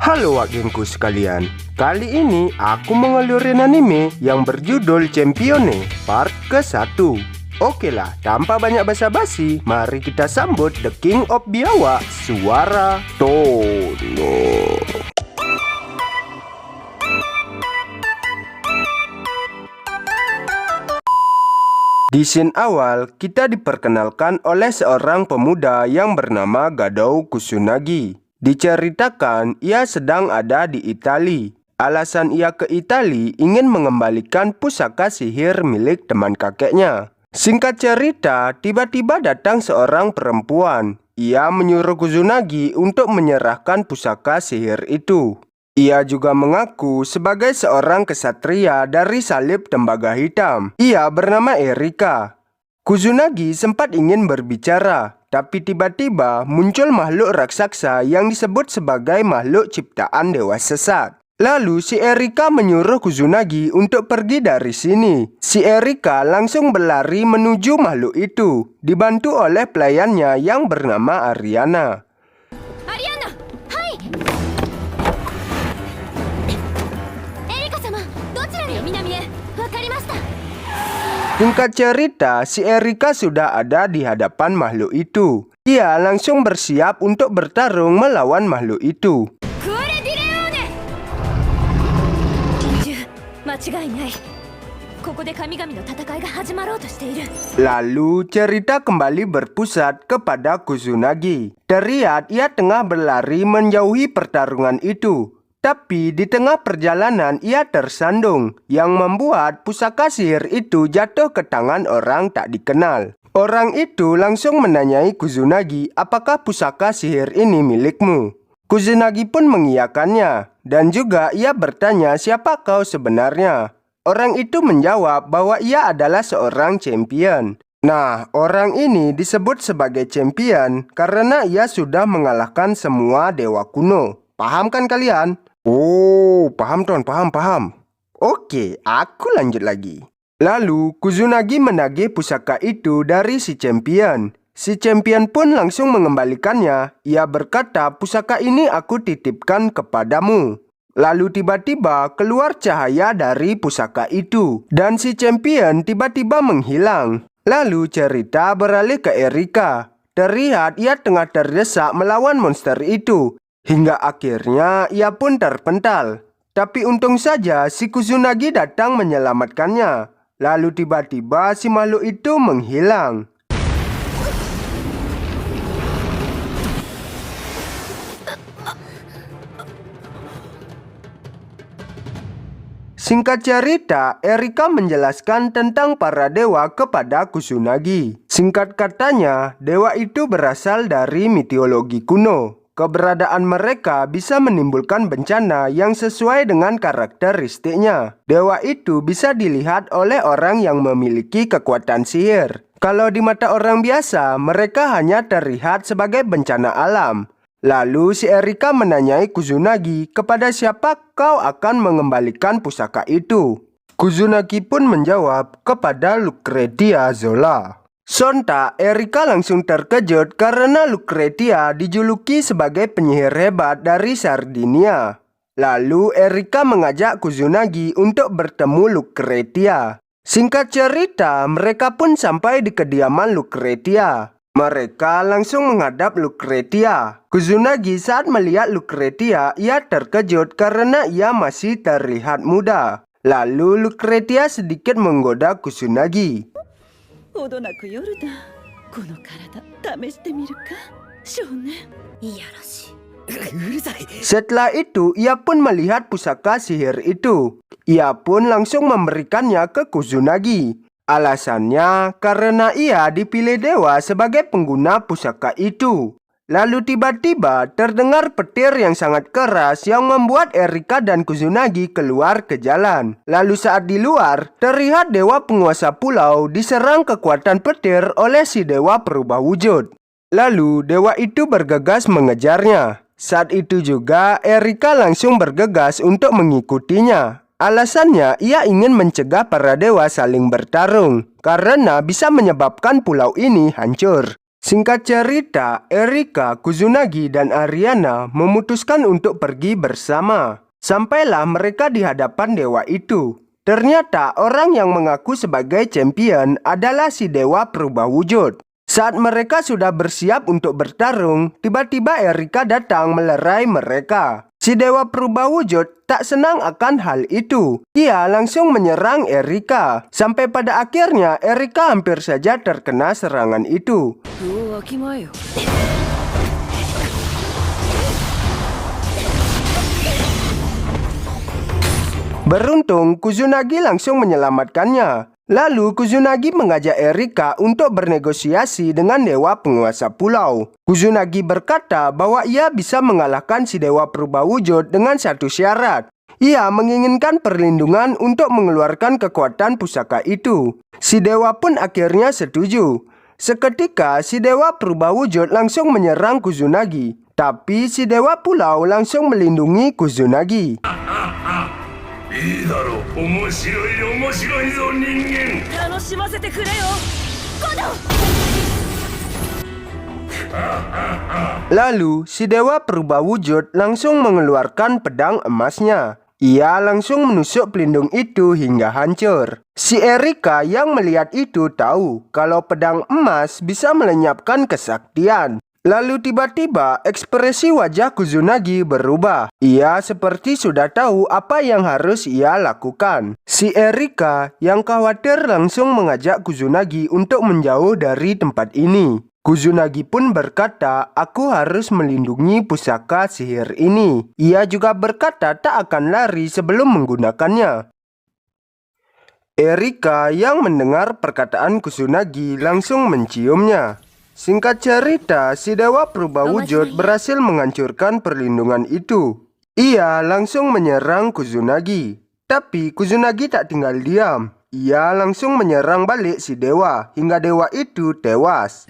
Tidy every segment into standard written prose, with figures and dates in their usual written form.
Halo gengku sekalian, kali ini aku mengeluarin anime yang berjudul Champione part ke-1. Oke lah, tanpa banyak basa-basi, mari kita sambut The King of Biawak, Suara Tono. Di scene awal, kita diperkenalkan oleh seorang pemuda yang bernama Gadou Kusunagi. Diceritakan ia sedang ada di Italia. Alasan ia ke Italia ingin mengembalikan pusaka sihir milik teman kakeknya. Singkat cerita, tiba-tiba datang seorang perempuan. Ia menyuruh Kusunagi untuk menyerahkan pusaka sihir itu. Ia juga mengaku sebagai seorang kesatria dari salib tembaga hitam. Ia bernama Erika. Kusunagi sempat ingin berbicara, tapi tiba-tiba muncul makhluk raksasa yang disebut sebagai makhluk ciptaan dewa sesat. Lalu si Erika menyuruh Kusunagi untuk pergi dari sini. Si Erika langsung berlari menuju makhluk itu, dibantu oleh pelayannya yang bernama Ariana. Ariana, hai! Erika-sama, docira ni yo minami e? Wakarimashita. Singkat cerita, si Erika sudah ada di hadapan makhluk itu. Ia langsung bersiap untuk bertarung melawan makhluk itu. Kure Direone! Tinju, machigai nai. Koko de kamigami no tatakai ga hajimarou to shite iru. Lalu cerita kembali berpusat kepada Kusunagi. Terlihat ia tengah berlari menjauhi pertarungan itu. Tapi di tengah perjalanan ia tersandung, yang membuat pusaka sihir itu jatuh ke tangan orang tak dikenal. Orang itu langsung menanyai Kusunagi apakah pusaka sihir ini milikmu. Kusunagi pun mengiyakannya, dan juga ia bertanya siapa kau sebenarnya. Orang itu menjawab bahwa ia adalah seorang champion. Nah, orang ini disebut sebagai champion karena ia sudah mengalahkan semua dewa kuno. Paham kan kalian? Oh, paham Ton, paham. Oke, aku lanjut lagi. Lalu, Kusunagi menagih pusaka itu dari si champion. Si champion pun langsung mengembalikannya. Ia berkata, pusaka ini aku titipkan kepadamu. Lalu tiba-tiba keluar cahaya dari pusaka itu. Dan si champion tiba-tiba menghilang. Lalu cerita beralih ke Erika. Terlihat ia tengah terdesak melawan monster itu. Hingga akhirnya ia pun terpental. Tapi untung saja si Kusunagi datang menyelamatkannya. Lalu tiba-tiba si makhluk itu menghilang. Singkat cerita, Erika menjelaskan tentang para dewa kepada Kusunagi. Singkat katanya, dewa itu berasal dari mitologi kuno. Keberadaan mereka bisa menimbulkan bencana yang sesuai dengan karakteristiknya. Dewa itu bisa dilihat oleh orang yang memiliki kekuatan sihir. Kalau di mata orang biasa, mereka hanya terlihat sebagai bencana alam. Lalu si Erika menanyai Kusunagi kepada siapa kau akan mengembalikan pusaka itu. Kusunagi pun menjawab kepada Lucretia Zola. Sontak, Erika langsung terkejut karena Lucretia dijuluki sebagai penyihir hebat dari Sardinia. Lalu Erika mengajak Kusunagi untuk bertemu Lucretia. Singkat cerita, mereka pun sampai di kediaman Lucretia. Mereka langsung menghadap Lucretia. Kusunagi saat melihat Lucretia, ia terkejut karena ia masih terlihat muda. Lalu Lucretia sedikit menggoda Kusunagi. Setelah itu, ia pun melihat pusaka sihir itu. Ia pun langsung memberikannya ke Kusunagi. Alasannya karena ia dipilih dewa sebagai pengguna pusaka itu. Lalu tiba-tiba terdengar petir yang sangat keras yang membuat Erika dan Kusunagi keluar ke jalan. Lalu saat di luar, terlihat dewa penguasa pulau diserang kekuatan petir oleh si dewa perubah wujud. Lalu dewa itu bergegas mengejarnya. Saat itu juga Erika langsung bergegas untuk mengikutinya. Alasannya ia ingin mencegah para dewa saling bertarung, karena bisa menyebabkan pulau ini hancur. Singkat cerita, Erika, Kusunagi, dan Ariana memutuskan untuk pergi bersama. Sampailah mereka di hadapan dewa itu. Ternyata orang yang mengaku sebagai champion adalah si dewa perubah wujud. Saat mereka sudah bersiap untuk bertarung, tiba-tiba Erika datang melerai mereka. Si dewa perubah wujud tak senang akan hal itu. Ia langsung menyerang Erika. Sampai pada akhirnya Erika hampir saja terkena serangan itu. Beruntung, Kusunagi langsung menyelamatkannya. Lalu Kusunagi mengajak Erika untuk bernegosiasi dengan dewa penguasa pulau. Kusunagi berkata bahwa ia bisa mengalahkan si dewa perubah wujud dengan satu syarat. Ia menginginkan perlindungan untuk mengeluarkan kekuatan pusaka itu. Si dewa pun akhirnya setuju. Seketika si dewa perubah wujud langsung menyerang Kusunagi. Tapi si dewa pulau langsung melindungi Kusunagi. Lalu, si dewa perubah wujud langsung mengeluarkan pedang emasnya. Ia langsung menusuk pelindung itu hingga hancur. Si Erika yang melihat itu tahu kalau pedang emas bisa melenyapkan kesaktian. Lalu tiba-tiba ekspresi wajah Kusunagi berubah. Ia seperti sudah tahu apa yang harus ia lakukan. Si Erika yang khawatir langsung mengajak Kusunagi untuk menjauh dari tempat ini. Kusunagi pun berkata, aku harus melindungi pusaka sihir ini. Ia juga berkata tak akan lari sebelum menggunakannya. Erika yang mendengar perkataan Kusunagi langsung menciumnya. Singkat cerita, si dewa perubah wujud berhasil menghancurkan perlindungan itu. Ia langsung menyerang Kusunagi. Tapi Kusunagi tak tinggal diam. Ia langsung menyerang balik si dewa hingga dewa itu tewas.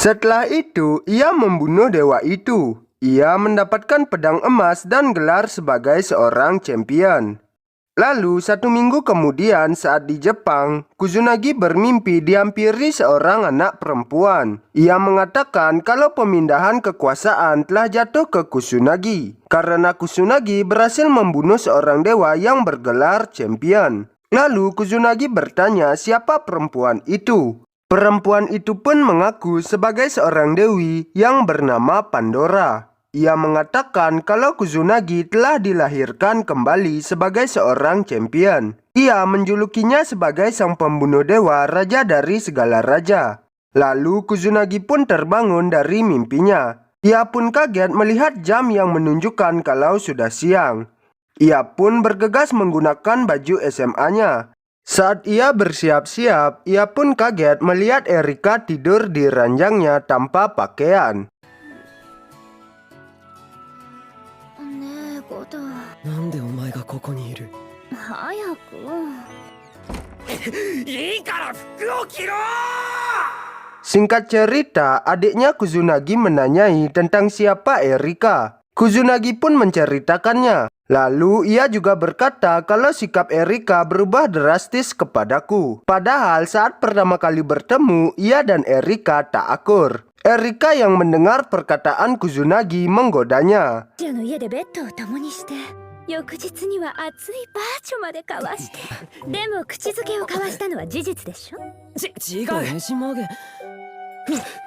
Setelah itu, ia membunuh dewa itu. Ia mendapatkan pedang emas dan gelar sebagai seorang champion. Lalu, 1 minggu kemudian saat di Jepang, Kusunagi bermimpi dihampiri seorang anak perempuan. Ia mengatakan kalau pemindahan kekuasaan telah jatuh ke Kusunagi, karena Kusunagi berhasil membunuh seorang dewa yang bergelar champion. Lalu, Kusunagi bertanya siapa perempuan itu. Perempuan itu pun mengaku sebagai seorang dewi yang bernama Pandora. Ia mengatakan kalau Kusunagi telah dilahirkan kembali sebagai seorang champion. Ia menjulukinya sebagai sang pembunuh dewa, raja dari segala raja. Lalu Kusunagi pun terbangun dari mimpinya. Ia pun kaget melihat jam yang menunjukkan kalau sudah siang. Ia pun bergegas menggunakan baju SMA-nya. Saat ia bersiap-siap, ia pun kaget melihat Erika tidur di ranjangnya tanpa pakaian. Singkat cerita, adiknya Kusunagi menanyai tentang siapa Erika. Kusunagi pun menceritakannya. Lalu ia juga berkata kalau sikap Erika berubah drastis kepadaku. Padahal saat pertama kali bertemu, ia dan Erika tak akur. Erika yang mendengar perkataan Kusunagi menggodanya. 翌日には熱いバーチョまで交わしてでも口づけを交わしたのは事実でしょ違う電子マーゲン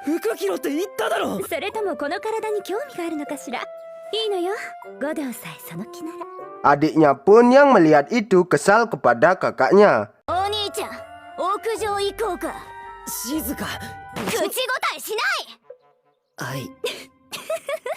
服着ろって言っただろそれともこの体に興味があるのかしらいいのよ五道さえその気なら Adiknya pun yang melihat itu kesal kepada kakaknya. お兄ちゃん屋上行こうか静か口答えしないはい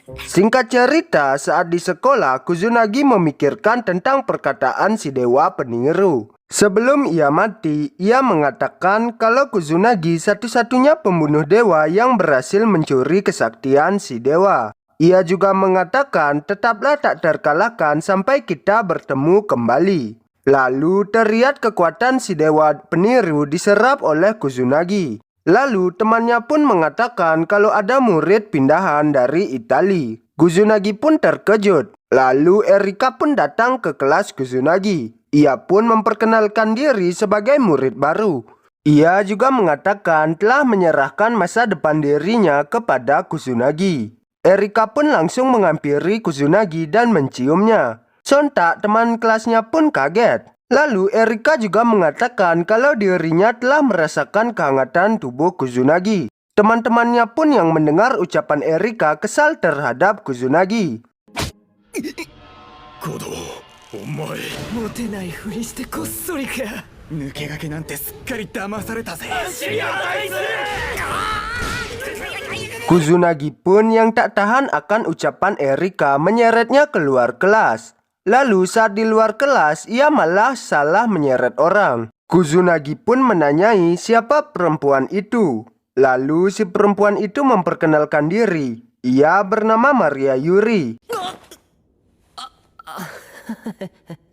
Singkat cerita, saat di sekolah, Kusunagi memikirkan tentang perkataan si dewa penyiru. Sebelum ia mati, ia mengatakan kalau Kusunagi satu-satunya pembunuh dewa yang berhasil mencuri kesaktian si dewa. Ia juga mengatakan tetaplah tak terkalahkan sampai kita bertemu kembali. Lalu terlihat kekuatan si dewa peniru diserap oleh Kusunagi. Lalu temannya pun mengatakan kalau ada murid pindahan dari Italia. Kusunagi pun terkejut. Lalu Erika pun datang ke kelas Kusunagi. Ia pun memperkenalkan diri sebagai murid baru. Ia juga mengatakan telah menyerahkan masa depan dirinya kepada Kusunagi. Erika pun langsung menghampiri Kusunagi dan menciumnya. Sontak teman kelasnya pun kaget. Lalu Erika juga mengatakan kalau dirinya telah merasakan kehangatan tubuh Kusunagi. Teman-temannya pun yang mendengar ucapan Erika kesal terhadap Kusunagi. Kodo, omae, motenai furi shite kossori ka. Nukegake nante sukkari damasareta ze. Kusunagi pun yang tak tahan akan ucapan Erika menyeretnya keluar kelas. Lalu saat di luar kelas, ia malah salah menyeret orang. Kusunagi pun menanyai siapa perempuan itu. Lalu si perempuan itu memperkenalkan diri. Ia bernama Maria Yuri.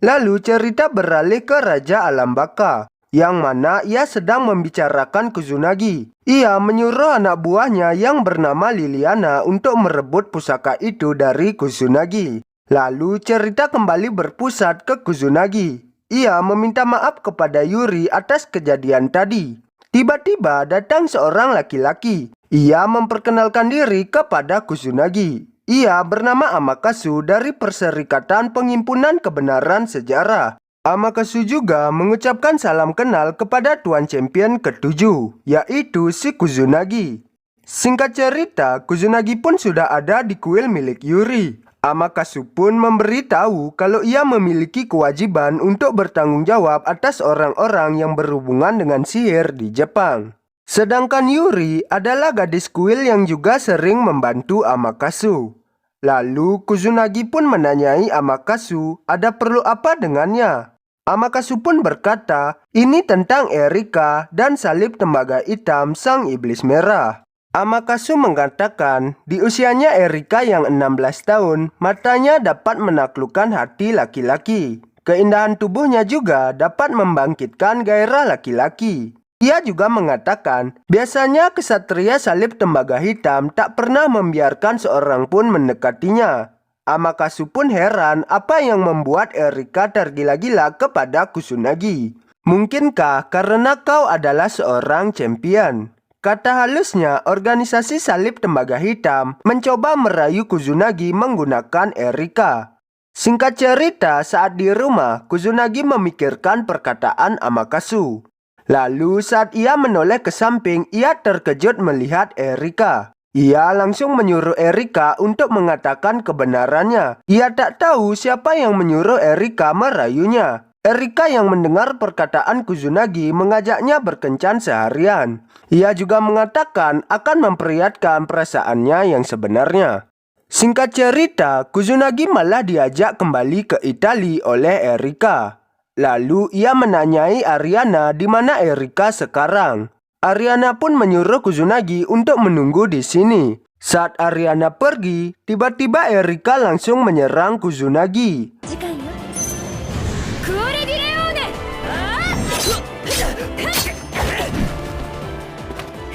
Lalu cerita beralih ke Raja Alam Baka, yang mana ia sedang membicarakan Kusunagi. Ia menyuruh anak buahnya yang bernama Liliana untuk merebut pusaka itu dari Kusunagi. Lalu cerita kembali berpusat ke Kusunagi. Ia meminta maaf kepada Yuri atas kejadian tadi. Tiba-tiba datang seorang laki-laki. Ia memperkenalkan diri kepada Kusunagi. Ia bernama Amakasu dari Perserikatan Penghimpunan Kebenaran Sejarah. Amakasu juga mengucapkan salam kenal kepada Tuan Champion ke-7, yaitu si Kusunagi. Singkat cerita, Kusunagi pun sudah ada di kuil milik Yuri. Amakasu pun memberitahu kalau ia memiliki kewajiban untuk bertanggung jawab atas orang-orang yang berhubungan dengan sihir di Jepang. Sedangkan Yuri adalah gadis kuil yang juga sering membantu Amakasu. Lalu Kusunagi pun menanyai Amakasu ada perlu apa dengannya. Amakasu pun berkata, ini tentang Erika dan salib tembaga hitam sang iblis merah. Amakasu mengatakan, di usianya Erika yang 16 tahun, matanya dapat menaklukkan hati laki-laki. Keindahan tubuhnya juga dapat membangkitkan gairah laki-laki. Ia juga mengatakan, biasanya kesatria salib tembaga hitam tak pernah membiarkan seorang pun mendekatinya. Amakasu pun heran apa yang membuat Erika tergila-gila kepada Kusunagi. Mungkinkah karena kau adalah seorang champion? Kata halusnya, organisasi salib tembaga hitam mencoba merayu Kusunagi menggunakan Erika. Singkat cerita, saat di rumah, Kusunagi memikirkan perkataan Amakasu. Lalu saat ia menoleh ke samping, ia terkejut melihat Erika. Ia langsung menyuruh Erika untuk mengatakan kebenarannya. Ia tak tahu siapa yang menyuruh Erika merayunya. Erika yang mendengar perkataan Kusunagi mengajaknya berkencan seharian. Ia juga mengatakan akan memperlihatkan perasaannya yang sebenarnya. Singkat cerita, Kusunagi malah diajak kembali ke Italia oleh Erika. Lalu ia menanyai Ariana di mana Erika sekarang. Ariana pun menyuruh Kusunagi untuk menunggu di sini. Saat Ariana pergi, tiba-tiba Erika langsung menyerang Kusunagi.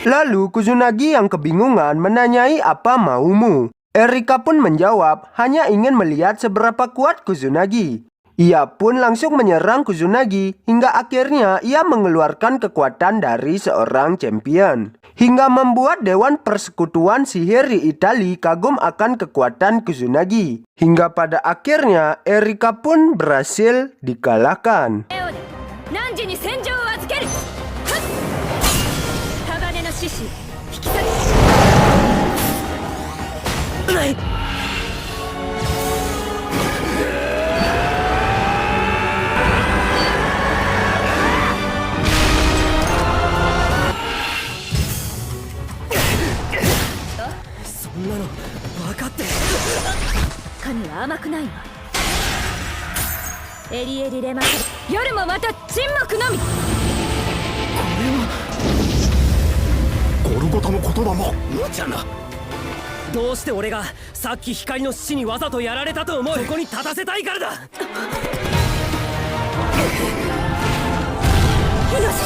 Lalu Kusunagi yang kebingungan menanyai apa maumu. Erika pun menjawab hanya ingin melihat seberapa kuat Kusunagi. Ia pun langsung menyerang Kusunagi hingga akhirnya ia mengeluarkan kekuatan dari seorang champion. Hingga membuat Dewan Persekutuan Sihir di Italia kagum akan kekuatan Kusunagi. Hingga pada akhirnya Erika pun berhasil dikalahkan. エリエリレマ夜もまた沈黙のみ。ゴルゴタの言葉も無茶な。どうして俺がさっき光の父にわざとやられたと思う。そこに立たせたいからだ。イノシ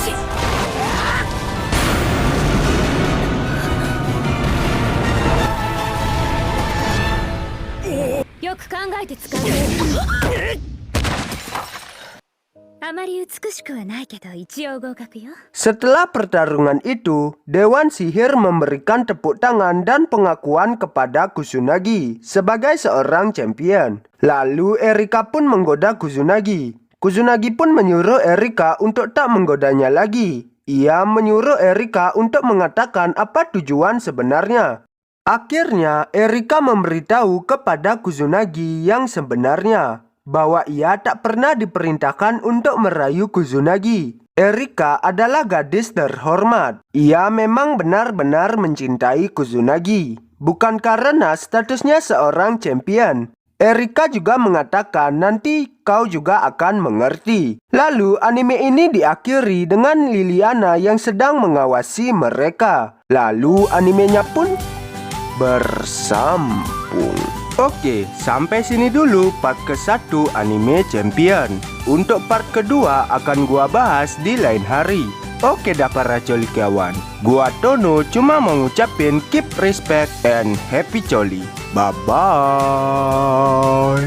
シ。よく考えて使う。あまり美しくはないけど一応合格よ。 Setelah pertarungan itu, Dewan Sihir memberikan tepuk tangan dan pengakuan kepada Kusunagi sebagai seorang champion. Lalu Erika pun menggoda Kusunagi. Kusunagi pun menyuruh Erika untuk tak menggodanya lagi. Ia menyuruh Erika untuk mengatakan apa tujuan sebenarnya. Akhirnya, Erika memberitahu kepada Kusunagi yang sebenarnya, bahwa ia tak pernah diperintahkan untuk merayu Kusunagi. Erika adalah gadis terhormat. Ia memang benar-benar mencintai Kusunagi, bukan karena statusnya seorang champion. Erika juga mengatakan nanti kau juga akan mengerti. Lalu anime ini diakhiri dengan Liliana yang sedang mengawasi mereka. Lalu animenya pun bersambung. Oke, sampai sini dulu part ke-1 anime Champion. Untuk part kedua akan gua bahas di lain hari. Oke dah para colikiawan, gua Tono cuma mau ngucapin keep respect and happy coli. Bye bye.